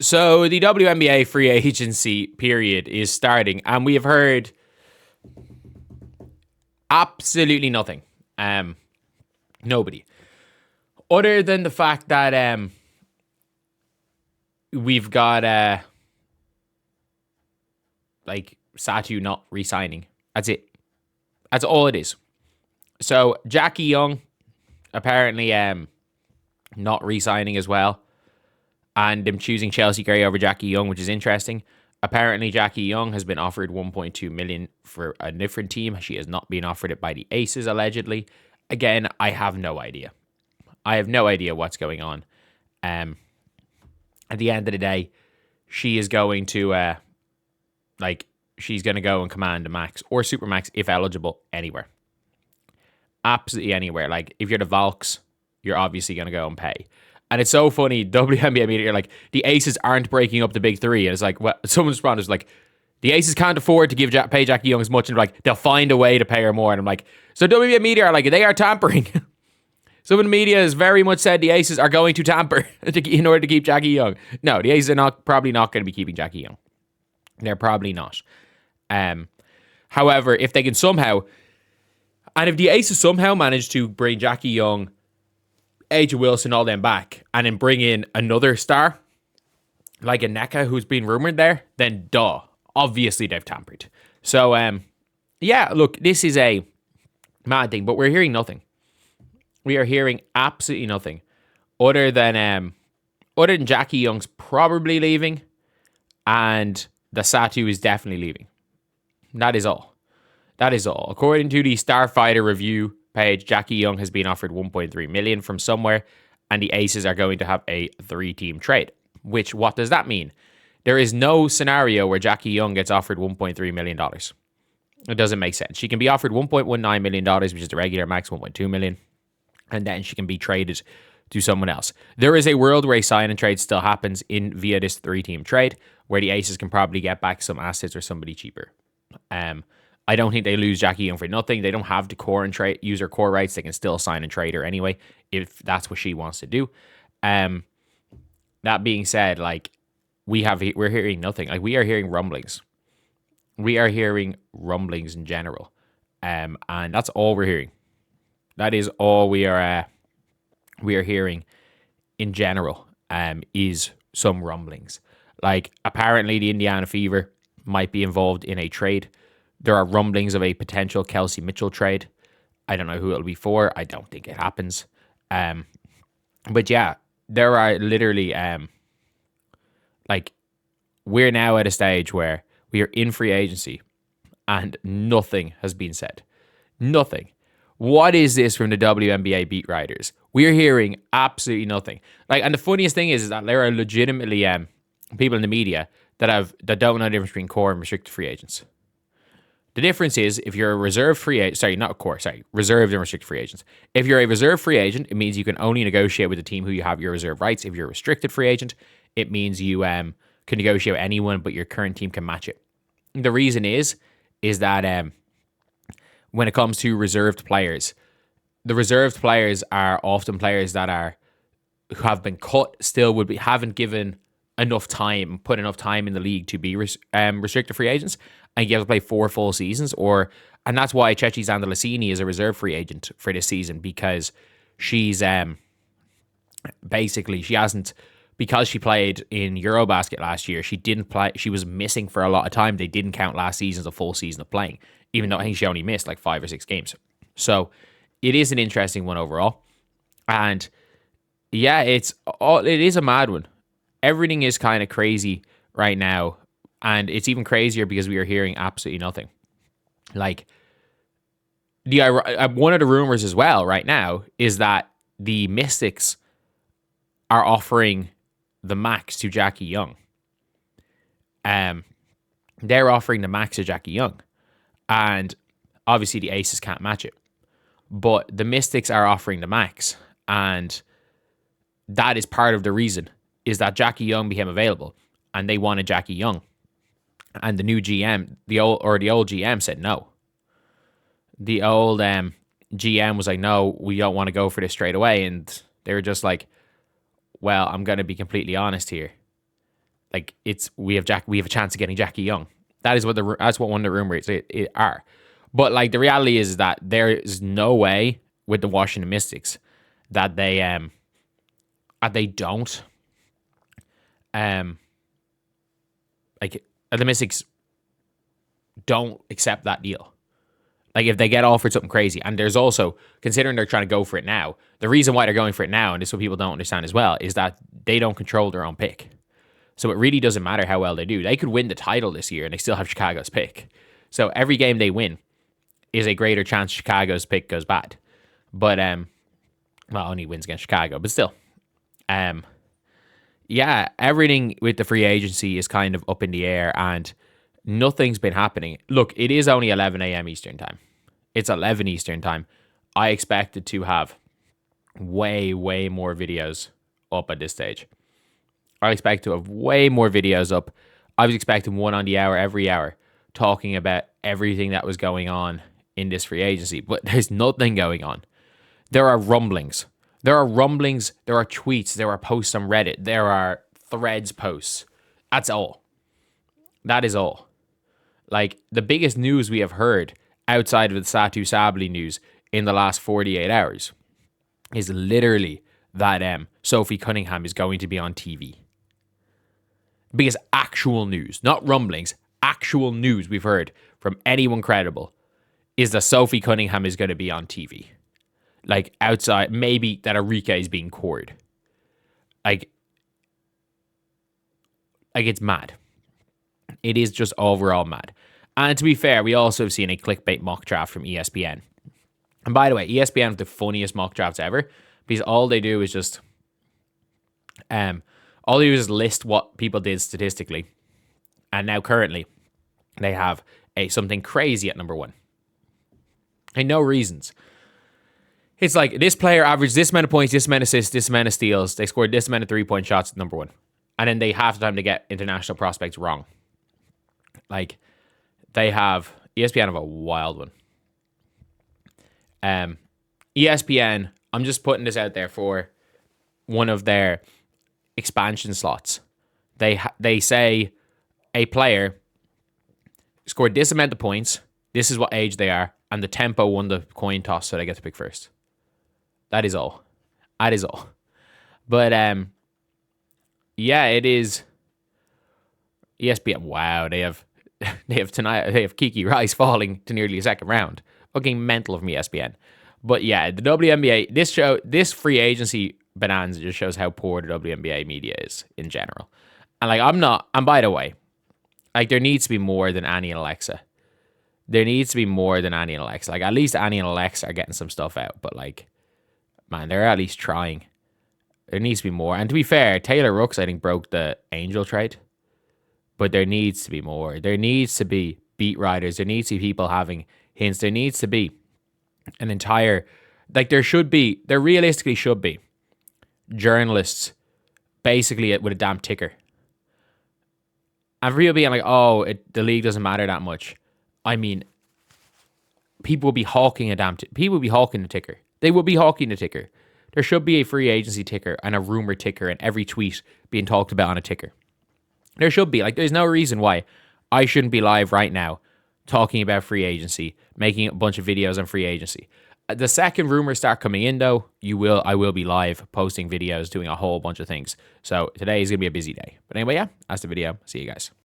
So the WNBA Free Agency period is starting, and we have heard absolutely nothing. Nobody. Other than the fact that we've got Satu not re-signing. That's it. That's all it is. So Jackie Young apparently not re-signing as well. And them choosing Chelsea Gray over Jackie Young, which is interesting. Apparently, Jackie Young has been offered $1.2 million for a different team. She has not been offered it by the Aces, allegedly. Again, I have no idea. I have no idea what's going on. At the end of the day, she is going to, she's going to go and command a max or super max if eligible anywhere. Absolutely anywhere. Like, if you're the Valks, you're obviously going to go and pay. And it's so funny, WNBA media are like, the Aces aren't breaking up the big three. And it's like, well, someone responded, like, the Aces can't afford to pay Jackie Young as much. And like, they'll find a way to pay her more. And I'm like, so WNBA media are like, they are tampering. Some of the media has very much said the Aces are going to tamper in order to keep Jackie Young. No, the Aces are probably not going to be keeping Jackie Young. They're probably not. However, if they can somehow, and if the Aces somehow manage to bring Jackie Young, A'ja Wilson, all them back, and then bring in another star, like a NECA who's been rumored there, then obviously they've tampered. So, yeah, look, this is a mad thing, but we're hearing nothing. We are hearing absolutely nothing other than Jackie Young's probably leaving, and the Satu is definitely leaving. That is all. That is all. According to the Starfighter review page, Jackie Young has been offered $1.3 million from somewhere, and the Aces are going to have a 3-team trade. Which, what does that mean? There is no scenario where Jackie Young gets offered $1.3 million. It doesn't make sense. She can be offered $1.19 million, which is the regular max, $1.2 million, and then she can be traded to someone else. There is a world where a sign and trade still happens via this 3-team trade, where the Aces can probably get back some assets or somebody cheaper. I don't think they lose Jackie Young for nothing. They don't have the core and use her core rights. They can still sign and trade her anyway, if that's what she wants to do. That being said, like, we're hearing nothing. Like, we are hearing rumblings. We are hearing rumblings in general. And that's all we're hearing. That is all we are hearing in general, is some rumblings. Like, apparently the Indiana Fever might be involved in a trade. There are rumblings of a potential Kelsey Mitchell trade. I don't know who it'll be for. I don't think it happens. But yeah, there are literally, we're now at a stage where we are in free agency and nothing has been said. Nothing. What is this from the WNBA beat writers? We're hearing absolutely nothing. And the funniest thing is that there are legitimately people in the media that don't know the difference between core and restricted free agents. The difference is, if you're a reserved free agent, reserved and restricted free agents. If you're a reserved free agent, it means you can only negotiate with the team who you have your reserve rights. If you're a restricted free agent, it means you can negotiate with anyone, but your current team can match it. The reason is that when it comes to reserved players, the reserved players are often players that who have been cut, still haven't given enough time, put enough time in the league to be restricted free agents, and you have to play 4 full seasons, and that's why Chechi Zandalasini is a reserve free agent for this season, because she's basically, she hasn't, because she played in Eurobasket last year, she didn't play, she was missing for a lot of time. They didn't count last season as a full season of playing, even though I think she only missed 5 or 6 games. So it is an interesting one overall, and yeah, it is a mad one. Everything is kind of crazy right now, and it's even crazier because we are hearing absolutely nothing. One of the rumors as well right now is that the Mystics are offering the max to Jackie Young. They're offering the max to Jackie Young, and obviously the Aces can't match it. But the Mystics are offering the max, and that is part of the reason, is that Jackie Young became available, and they wanted Jackie Young. And the new GM, the old GM said no. The old GM was like, no, we don't want to go for this straight away. And they were just like, well, I'm going to be completely honest here. Like we have a chance of getting Jackie Young. That's what one of the rumors are. But like the reality is that there is no way with the Washington Mystics that they don't like the Mystics don't accept that deal. Like if they get offered something crazy, and there's also, considering they're trying to go for it now, the reason why they're going for it now, and this is what people don't understand as well, is that they don't control their own pick. So it really doesn't matter how well they do. They could win the title this year and they still have Chicago's pick. So every game they win is a greater chance Chicago's pick goes bad. But only wins against Chicago, but still. Yeah, everything with the free agency is kind of up in the air and nothing's been happening. Look, it is only 11 a.m. Eastern time. It's 11 Eastern time. I expected to have way, way more videos up at this stage. I expect to have way more videos up. I was expecting one on the hour every hour talking about everything that was going on in this free agency, but there's nothing going on. There are rumblings. There are tweets, there are posts on Reddit, there are threads posts. That's all. That is all. Like, the biggest news we have heard outside of the Satu Sabli news in the last 48 hours is literally that Sophie Cunningham is going to be on TV. Biggest actual news, not rumblings, actual news we've heard from anyone credible is that Sophie Cunningham is going to be on TV. Like, outside, maybe that Arike is being cored. Like, it's mad. It is just overall mad. And to be fair, we also have seen a clickbait mock draft from ESPN. And by the way, ESPN have the funniest mock drafts ever, because all they do is just list what people did statistically. And now currently they have something crazy at number 1. And no reasons. It's like, this player averaged this amount of points, this amount of assists, this amount of steals. They scored this amount of 3-point shots at number 1. And then they half the time they get international prospects wrong. Like, ESPN have a wild one. ESPN, I'm just putting this out there for one of their expansion slots. They say a player scored this amount of points, this is what age they are, and the tempo won the coin toss, so they get to pick first. That is all. But yeah, it is ESPN. This they have tonight. They have Kiki Rice falling to nearly a second round. Fucking mental from ESPN. But yeah, the WNBA. This free agency bonanza just shows how poor the WNBA media is in general. And like, I'm not. And by the way, like, there needs to be more than Annie and Alexa. There needs to be more than Annie and Alexa. Like, at least Annie and Alexa are getting some stuff out. But like, man, they're at least trying. There needs to be more. And to be fair, Taylor Rooks, I think, broke the Angel trade. But there needs to be more. There needs to be beat writers. There needs to be people having hints. There needs to be an entire... Like, there realistically should be journalists basically with a damn ticker. And for people being like, the league doesn't matter that much. I mean, people will be hawking people will be hawking the ticker. They will be hawking the ticker. There should be a free agency ticker and a rumor ticker and every tweet being talked about on a ticker. There should be. Like, there's no reason why I shouldn't be live right now talking about free agency, making a bunch of videos on free agency. The second rumors start coming in, though, I will be live posting videos, doing a whole bunch of things. So today is going to be a busy day. But anyway, yeah, that's the video. See you guys.